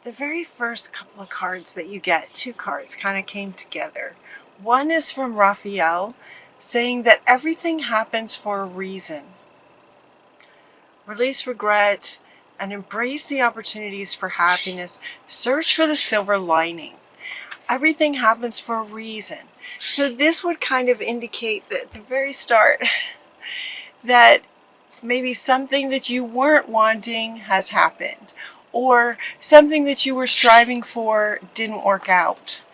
the very first couple of cards that you get, two cards kind of came together. One is from Raphael saying that everything happens for a reason. Release regret and embrace the opportunities for happiness. Search for the silver lining. Everything happens for a reason. So this would kind of indicate that at the very start that maybe something that you weren't wanting has happened, or something that you were striving for didn't work out.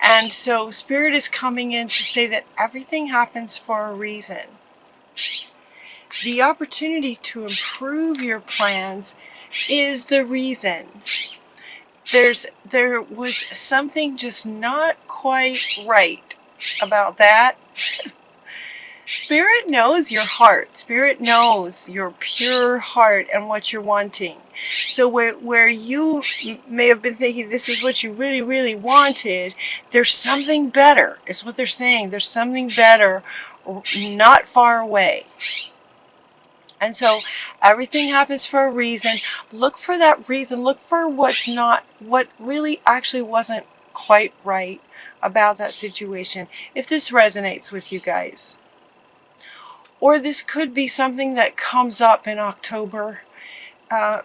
And so Spirit is coming in to say that everything happens for a reason. The opportunity to improve your plans is the reason. There was something just not quite right about that. Spirit knows your heart. Spirit knows your pure heart and what you're wanting. So where you may have been thinking this is what you really, really wanted, there's something better, is what they're saying. There's something better not far away. And so everything happens for a reason. Look for that reason. Look for what really actually wasn't quite right about that situation. If this resonates with you guys. Or this could be something that comes up in October.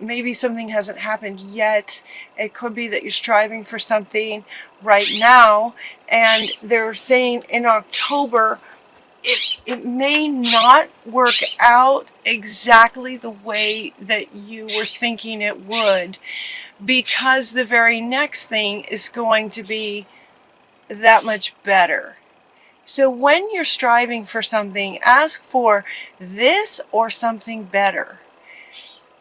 Maybe something hasn't happened yet. It could be that you're striving for something right now, and they're saying in October it may not work out exactly the way that you were thinking it would, because the very next thing is going to be that much better. So when you're striving for something, ask for this or something better.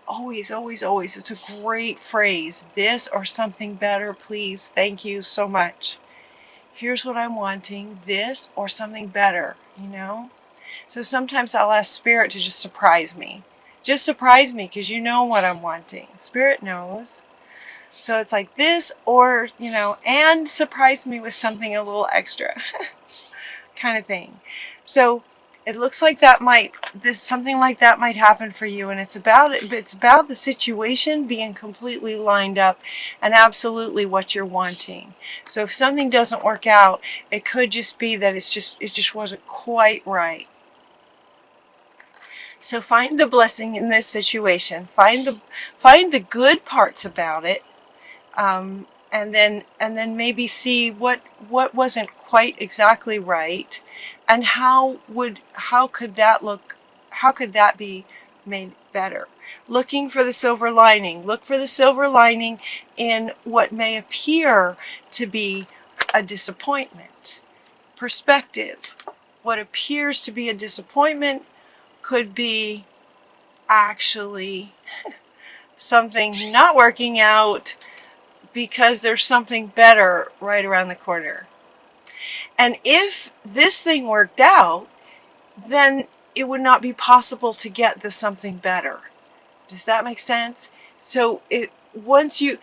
Always, always, always. It's a great phrase. This or something better, please. Thank you so much. Here's what I'm wanting. This or something better, you know? So sometimes I'll ask Spirit to just surprise me. Just surprise me, because you know what I'm wanting. Spirit knows. So it's like this or, you know, and surprise me with something a little extra. Kind of thing. So it looks like something like that might happen for you, and it's about the situation being completely lined up and absolutely what you're wanting. So if something doesn't work out, it could just be that it just wasn't quite right. So find the blessing in this situation. Find the good parts about it. And then maybe see what wasn't quite exactly right, and how could that be made better. Looking for the silver lining. Look for the silver lining in what may appear to be a disappointment. Perspective. What appears to be a disappointment could be actually something not working out, because there's something better right around the corner. And if this thing worked out, then it would not be possible to get the something better. Does that make sense? So once you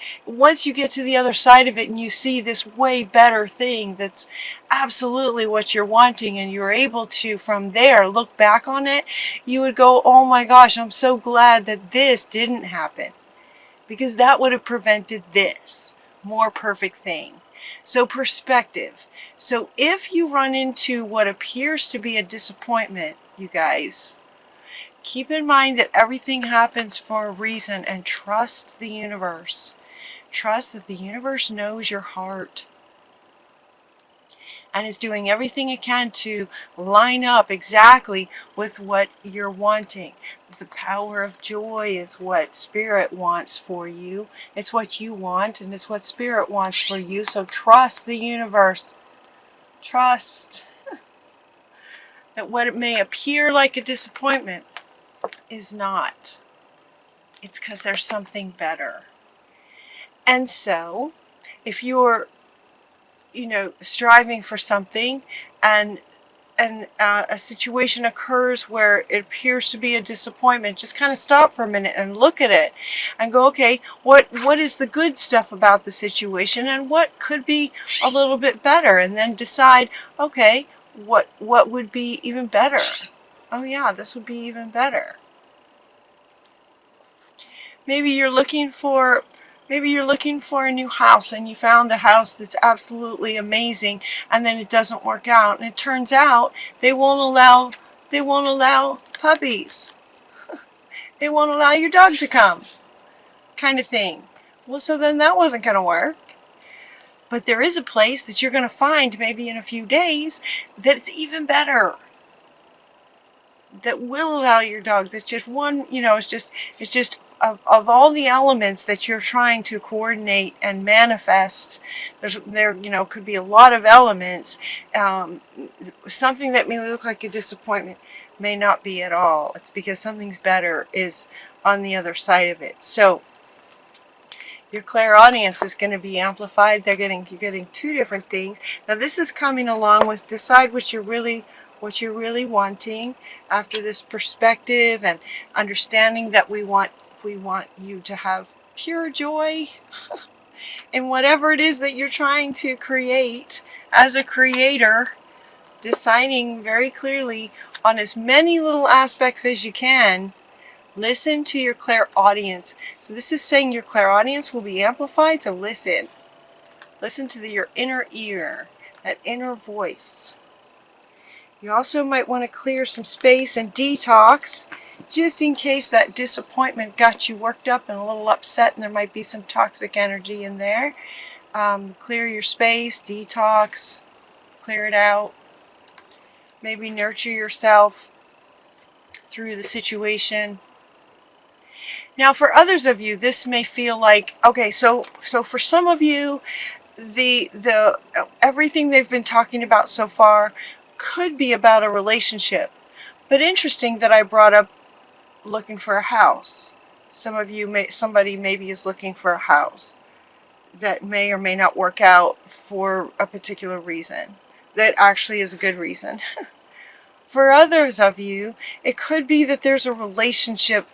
get to the other side of it and you see this way better thing that's absolutely what you're wanting, and you're able to from there look back on it, you would go, oh my gosh, I'm so glad that this didn't happen, because that would have prevented this more perfect thing. So perspective. So if you run into what appears to be a disappointment, you guys, keep in mind that everything happens for a reason, and trust the universe. Trust that the universe knows your heart and is doing everything it can to line up exactly with what you're wanting. The power of joy is what Spirit wants for you. It's what you want, and it's what Spirit wants for you. So trust the universe. Trust that what it may appear like a disappointment is not. It's because there's something better. And so, if you're striving for something, and a situation occurs where it appears to be a disappointment, just kind of stop for a minute and look at it and go, okay, what is the good stuff about the situation, and what could be a little bit better, and then decide, okay, what would be even better? Oh yeah, this would be even better. Maybe you're looking for Maybe you're looking for a new house and you found a house that's absolutely amazing, and then it doesn't work out, and it turns out they won't allow puppies. They won't allow your dog to come, kind of thing. Well, so then that wasn't going to work. But there is a place that you're going to find maybe in a few days that's even better, that will allow your dog. That's just one, it's just of all the elements that you're trying to coordinate and manifest, there could be a lot of elements. Something that may look like a disappointment may not be at all. It's because something's better is on the other side of it. So your clairaudience is going to be amplified. You're getting two different things. Now this is coming along with decide what you're really wanting after this perspective and understanding that we want you to have pure joy in whatever it is that you're trying to create as a creator, deciding very clearly on as many little aspects as you can. Listen to your clairaudience. So this is saying your clairaudience will be amplified, so listen. Listen to your inner ear, that inner voice. You also might want to clear some space and detox, just in case that disappointment got you worked up and a little upset and there might be some toxic energy in there. Clear your space, detox, clear it out. Maybe nurture yourself through the situation. Now for others of you, this may feel like, okay, so for some of you, the everything they've been talking about so far could be about a relationship. But interesting that I brought up looking for a house. Some of you somebody maybe is looking for a house that may or may not work out for a particular reason. That actually is a good reason. For others of you, it could be that there's a relationship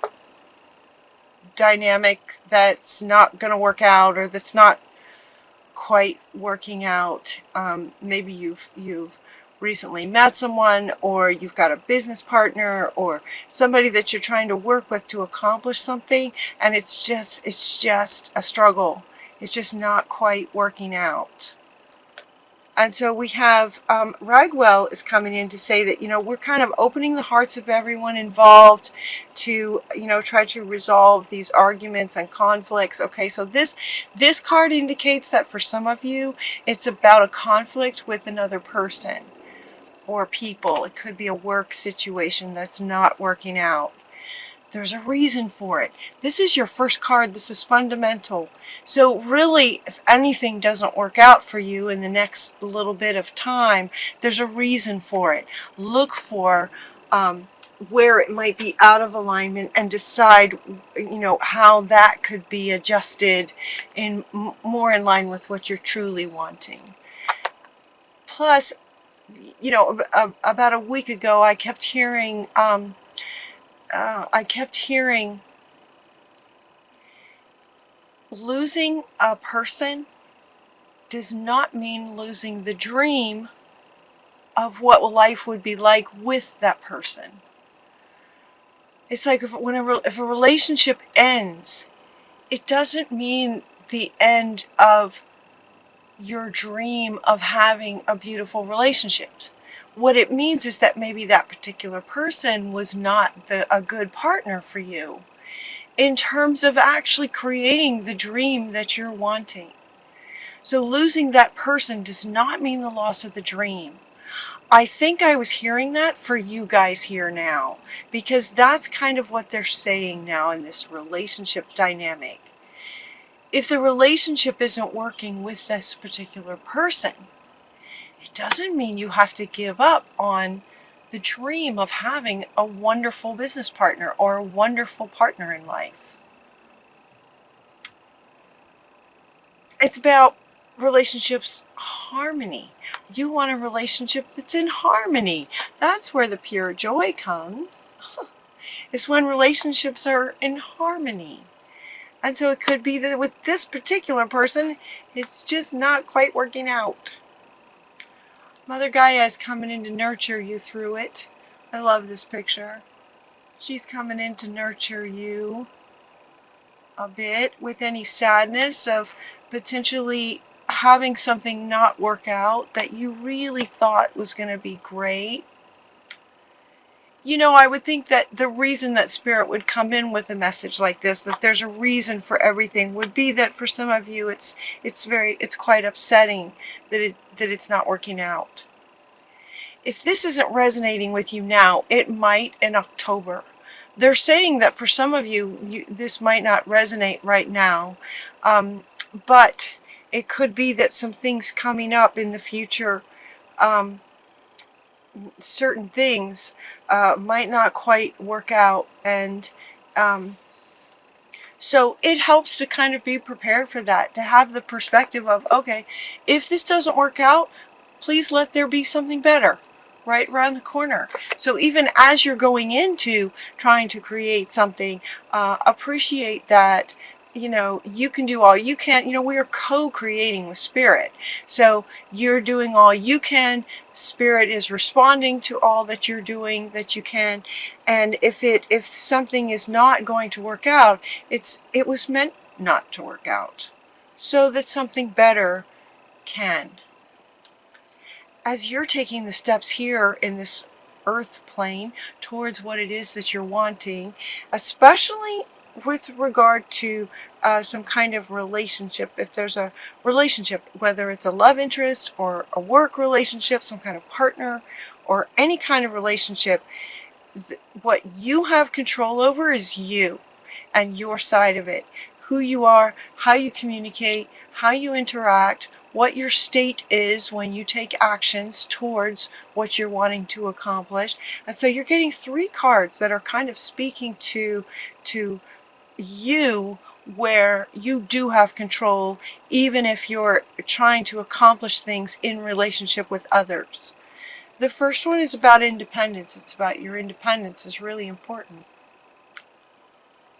dynamic that's not going to work out, or that's not quite working out. Maybe you've recently met someone, or you've got a business partner, or somebody that you're trying to work with to accomplish something, and it's just a struggle. It's just not quite working out. And so we have Ragwell is coming in to say that, we're kind of opening the hearts of everyone involved to, try to resolve these arguments and conflicts. Okay, so this card indicates that for some of you, it's about a conflict with another person or people. It could be a work situation that's not working out. There's a reason for it. This is your first card. This is fundamental. So really, if anything doesn't work out for you in the next little bit of time, there's a reason for it. Look for where it might be out of alignment and decide, how that could be adjusted in more in line with what you're truly wanting. Plus, about a week ago, I kept hearing losing a person does not mean losing the dream of what life would be like with that person. It's like if a relationship ends, it doesn't mean the end of your dream of having a beautiful relationship. What it means is that maybe that particular person was not a good partner for you in terms of actually creating the dream that you're wanting. So losing that person does not mean the loss of the dream. I think I was hearing that for you guys here now, because that's kind of what they're saying now in this relationship dynamic. If the relationship isn't working with this particular person, it doesn't mean you have to give up on the dream of having a wonderful business partner or a wonderful partner in life. It's about relationships harmony. You want a relationship that's in harmony. That's where the pure joy comes. It's when relationships are in harmony. And so it could be that with this particular person, it's just not quite working out. Mother Gaia is coming in to nurture you through it. I love this picture. She's coming in to nurture you. a bit with any sadness of potentially having something not work out that you really thought was going to be great. You know, I would think that the reason that Spirit would come in with a message like this, that there's a reason for everything, would be that for some of you it's quite upsetting that it's not working out. If this isn't resonating with you now, it might in October. They're saying that for some of you, this might not resonate right now, but it could be that some things coming up in the future, certain things might not quite work out, and so it helps to kind of be prepared for that, to have the perspective of, okay, if this doesn't work out, please let there be something better right around the corner. So even as you're going into trying to create something, appreciate that, you know, you can do all you can. You know, we are co-creating with Spirit. So you're doing all you can. Spirit is responding to all that you're doing that you can. And if something is not going to work out, it was meant not to work out, so that something better can. As you're taking the steps here in this earth plane towards what it is that you're wanting, especially with regard to some kind of relationship, if there's a relationship, whether it's a love interest or a work relationship, some kind of partner, or any kind of relationship, what you have control over is you and your side of it. Who you are, how you communicate, how you interact, what your state is when you take actions towards what you're wanting to accomplish. And so you're getting 3 cards that are kind of speaking to you, where you do have control, even if you're trying to accomplish things in relationship with others. The first one is about independence. It's about your independence is really important.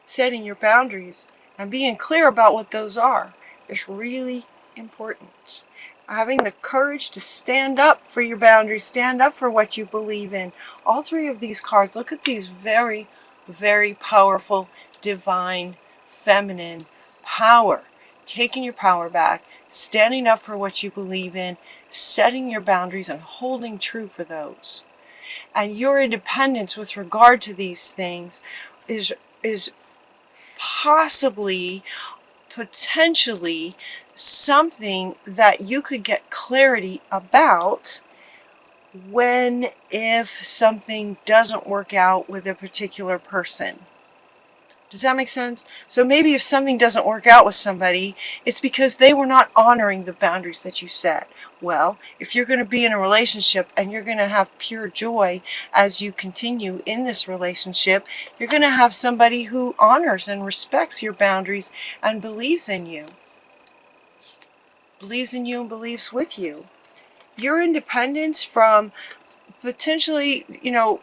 Setting your boundaries and being clear about what those are is really important. Having the courage to stand up for your boundaries, stand up for what you believe in. All 3 of these cards, look at these very, very powerful, divine, feminine power. Taking your power back, standing up for what you believe in, setting your boundaries and holding true for those. And your independence with regard to these things is possibly, potentially, something that you could get clarity about when, if something doesn't work out with a particular person. Does that make sense? So maybe if something doesn't work out with somebody, it's because they were not honoring the boundaries that you set. Well, if you're going to be in a relationship and you're going to have pure joy as you continue in this relationship, you're going to have somebody who honors and respects your boundaries and believes in you. Believes in you and believes with you. Your independence from potentially, you know,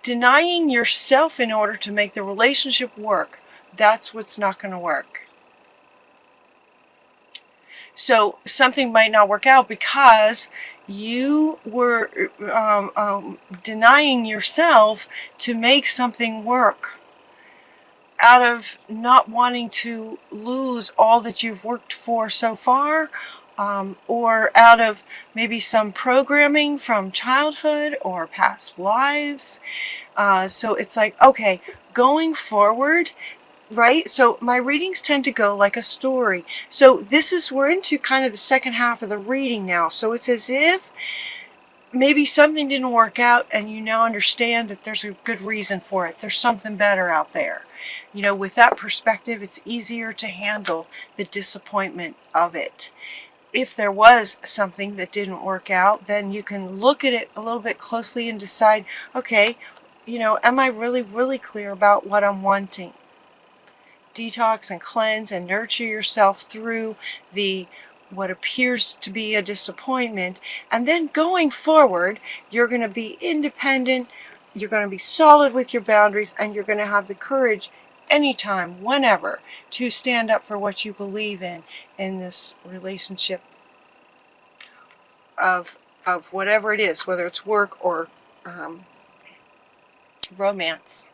denying yourself in order to make the relationship work, that's what's not going to work. So something might not work out because you were denying yourself to make something work, out of not wanting to lose all that you've worked for so far, or out of maybe some programming from childhood or past lives. So it's like, okay, going forward, right? So my readings tend to go like a story. So we're into kind of the second half of the reading now. So it's as if maybe something didn't work out and you now understand that there's a good reason for it. There's something better out there. You know, with that perspective, it's easier to handle the disappointment of it. If there was something that didn't work out, then you can look at it a little bit closely and decide, okay, you know, am I really, really clear about what I'm wanting? Detox and cleanse and nurture yourself through what appears to be a disappointment. And then going forward, you're going to be independent, you're going to be solid with your boundaries, and you're going to have the courage anytime, whenever, to stand up for what you believe in this relationship of whatever it is, whether it's work or romance.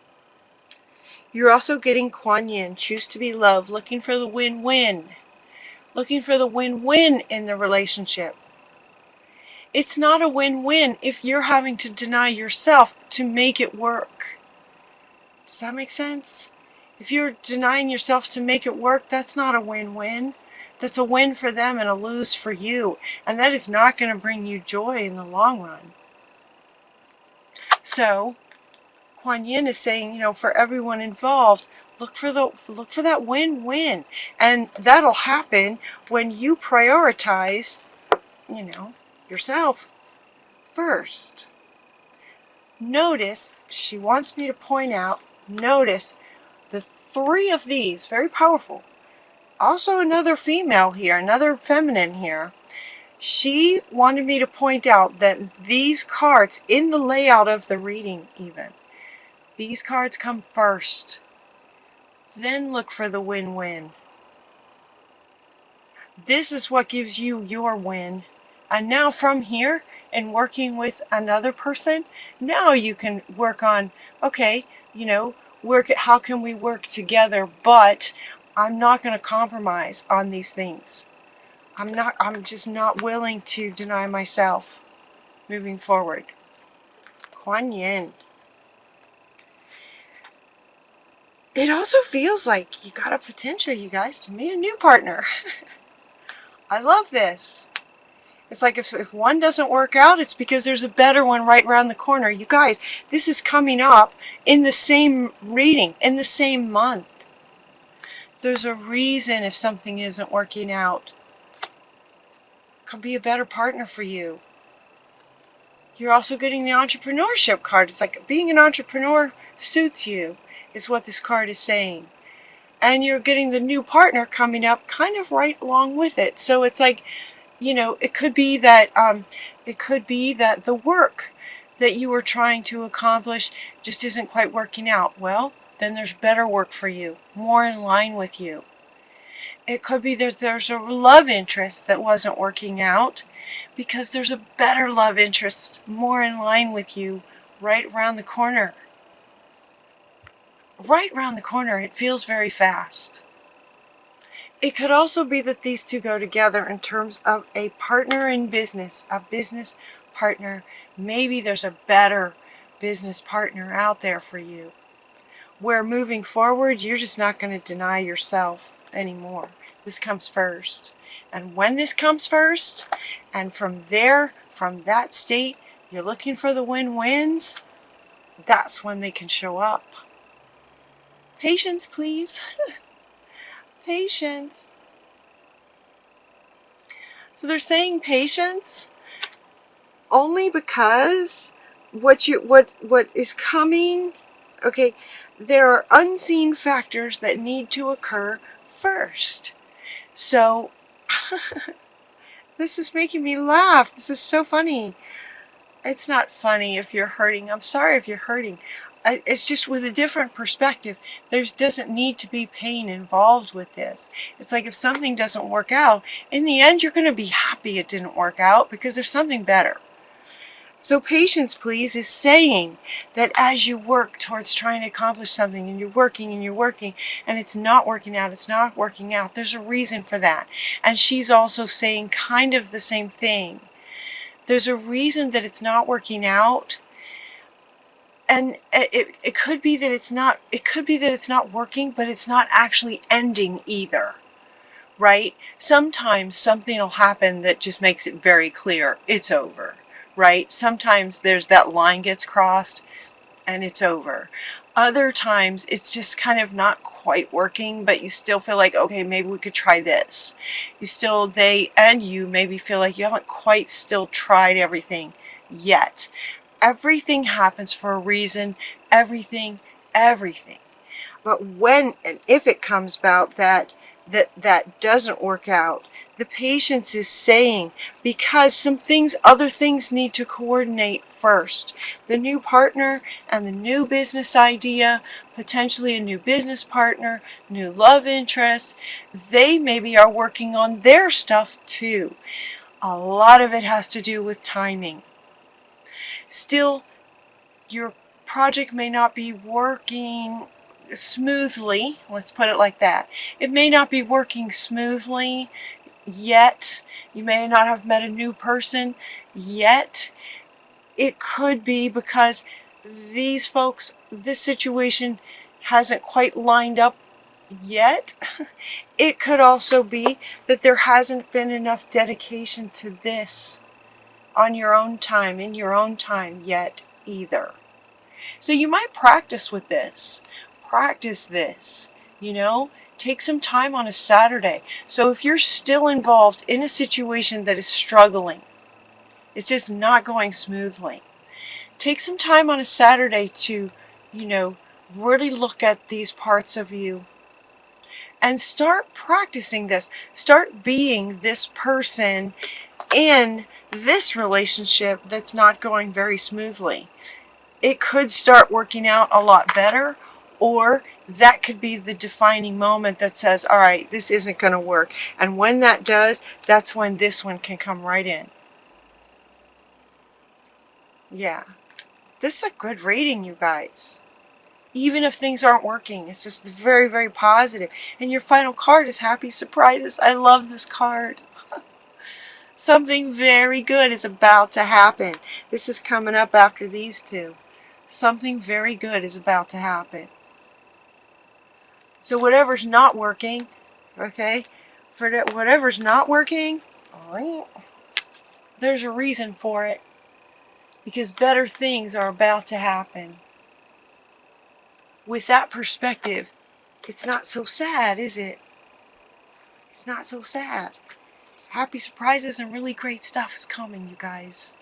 You're also getting Kuan Yin, choose to be loved, looking for the win-win. Looking for the win-win in the relationship. It's not a win-win if you're having to deny yourself to make it work. Does that make sense? If you're denying yourself to make it work, that's not a win-win. That's a win for them and a lose for you. And that is not going to bring you joy in the long run. So, Kuan Yin is saying, you know, for everyone involved, look for that win-win. And that'll happen when you prioritize, you know, yourself first. Notice, she wants me to point out, notice the three of these, very powerful. Also another female here, another feminine here. She wanted me to point out that these cards, in the layout of the reading even, these cards come first. Then look for the win-win. This is what gives you your win. And now from here, and working with another person, now you can work on, okay, you know, how can we work together, but I'm not going to compromise on these things. I'm just not willing to deny myself moving forward. Kuan Yin. It also feels like you got a potential, you guys, to meet a new partner. I love this. It's like if one doesn't work out, it's because there's a better one right around the corner. You guys, this is coming up in the same reading, in the same month. There's a reason if something isn't working out. Could be a better partner for you. You're also getting the entrepreneurship card. It's like being an entrepreneur suits you, is what this card is saying. And you're getting the new partner coming up kind of right along with it. So it's like, you know, it could be that the work that you were trying to accomplish just isn't quite working out. Well, then there's better work for you, more in line with you. It could be that there's a love interest that wasn't working out because there's a better love interest, more in line with you, right around the corner. Right around the corner. It feels very fast. It could also be that these two go together in terms of a partner in business, a business partner. Maybe there's a better business partner out there for you, where moving forward, you're just not going to deny yourself anymore. This comes first. And when this comes first, and from there, from that state, you're looking for the win-wins, that's when they can show up. Patience, please. Patience. So they're saying patience only because what is coming, okay, there are unseen factors that need to occur first. So this is making me laugh. This is so funny. It's not funny if you're hurting. I'm sorry if you're hurting. It's just with a different perspective. There doesn't need to be pain involved with this. It's like if something doesn't work out, in the end you're going to be happy it didn't work out because there's something better. So patience, please, is saying that as you work towards trying to accomplish something and you're working and it's not working out, there's a reason for that. And she's also saying kind of the same thing. There's a reason that it's not working out. And it could be that it's not working, but it's not actually ending either. Right? Sometimes something will happen that just makes it very clear it's over. Right? Sometimes there's that line gets crossed and it's over. Other times it's just kind of not quite working, but you still feel like, okay, maybe we could try this. You maybe feel like you haven't quite still tried everything yet. Everything happens for a reason. Everything. But when and if it comes about that doesn't work out, the patience is saying because other things need to coordinate first. The new partner and the new business idea, potentially a new business partner, new love interest, they maybe are working on their stuff too. A lot of it has to do with timing. Still, your project may not be working smoothly. Let's put it like that. It may not be working smoothly yet. You may not have met a new person yet. It could be because these folks, this situation hasn't quite lined up yet. It could also be that there hasn't been enough dedication to this on your own time, in your own time yet either. So you might practice with this. Practice this, you know. Take some time on a Saturday. So if you're still involved in a situation that is struggling, it's just not going smoothly, take some time on a Saturday to, you know, really look at these parts of you and start practicing this. Start being this person in this relationship that's not going very smoothly. It could start working out a lot better, or that could be the defining moment that says, all right, this isn't going to work. And when that does, that's when this one can come right in. Yeah. This is a good reading, you guys. Even if things aren't working, it's just very, very positive. And your final card is Happy Surprises. I love this card. Something very good is about to happen. This is coming up after these two. Something very good is about to happen. So whatever's not working, okay, for whatever's not working, there's a reason for it. Because better things are about to happen. With that perspective, it's not so sad, is it? It's not so sad. Happy surprises and really great stuff is coming, you guys.